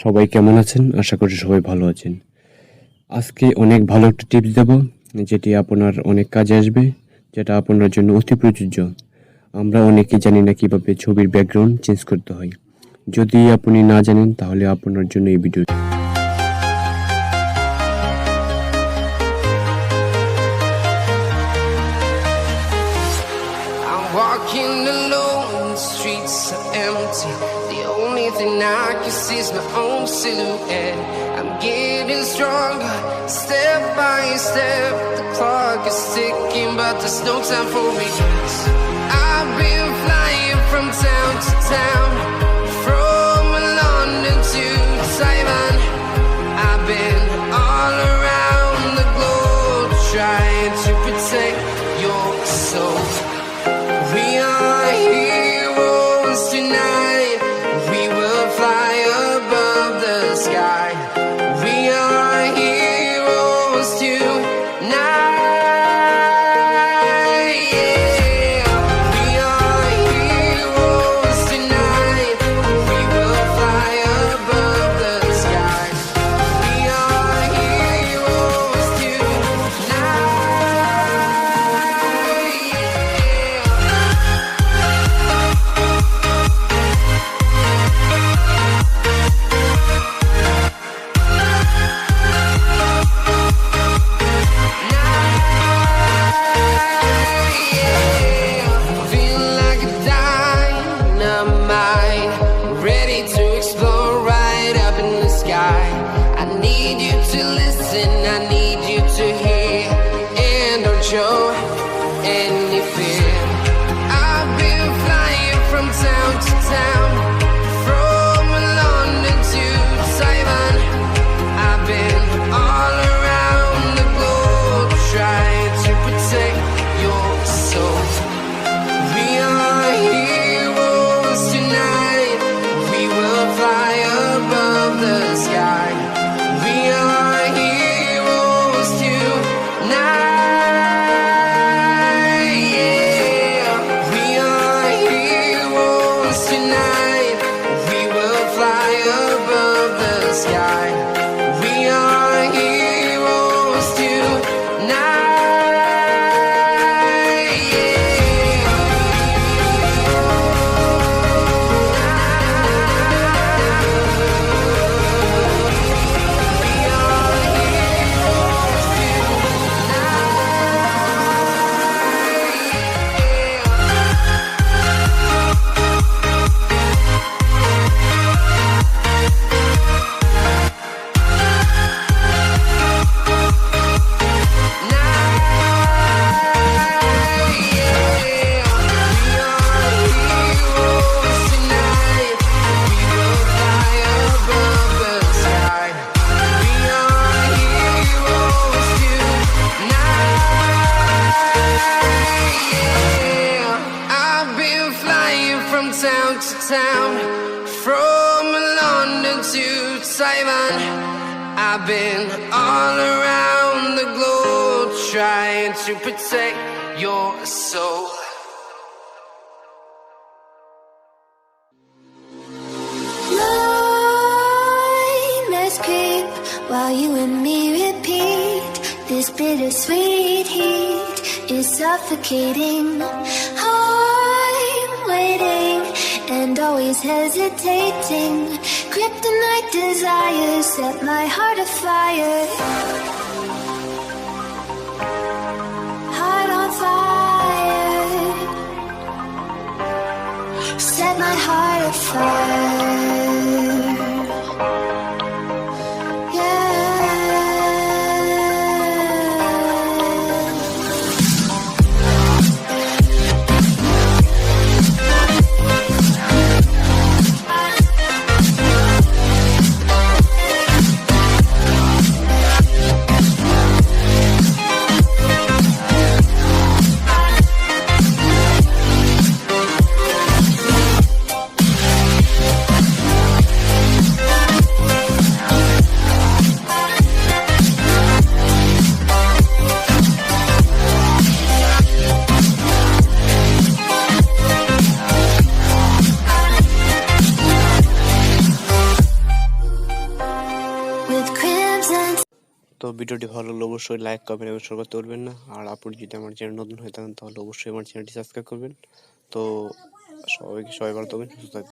সবাই কেমন আছেন? আশা করি সবাই ভালো আছেন। আজকে অনেক ভালো একটা টিপস দেব, যেটি আপনার অনেক কাজে আসবে, যেটা আপনার জন্য অতি প্রযোজ্য। আমরা অনেকেই জানি না কিভাবে ছবির ব্যাকগ্রাউন্ড চেঞ্জ করতে হয়। যদি আপনি না জানেন তাহলে আপনার জন্য এই video. Walking alone, the streets are empty. The only thing I can see is my own silhouette. I'm getting stronger, step by step. The clock is ticking, but there's no time for regrets. I've been flying from town to town, from London to Taiwan. I've been all around the globe, trying to protect your soul. We are heroes tonight. We will fly above the sky. We are heroes tonight. Yeah. We are heroes tonight. We will fly above the sky. We are heroes tonight. Feel like a dynamite, ready to explode right up in the sky. I need you to listen, I need you to hear, and don't show any fear. I've been flying from town to town, from London to Taiwan. I've been all around the globe, trying to protect your soul. We are heroes tonight. We will fly above the sky. We are heroes tonight. Yeah. We are heroes tonight. We will fly above the sky. We are heroes tonight. I've been flying from town to town, from London to Taiwan. I've been all around the globe, trying to protect your soul. Nightmares creep while you and me repeat. This bittersweet heat is suffocating. I'm waiting and always hesitating. Kryptonite desires set my heart afire. Heart on fire. Set my heart afire. তো ভিডিওটি ভালো লাগলে অবশ্যই like comment এবং share করতে ভুলবেন না। আর আপনি যদি আমার চ্যানেল নতুন হয়ে থাকেন তাহলে অবশ্যই আমার চ্যানেলটি সাবস্ক্রাইব করবেন। তো সবাই ভালো থাকবেন, সুস্থ থাকবেন।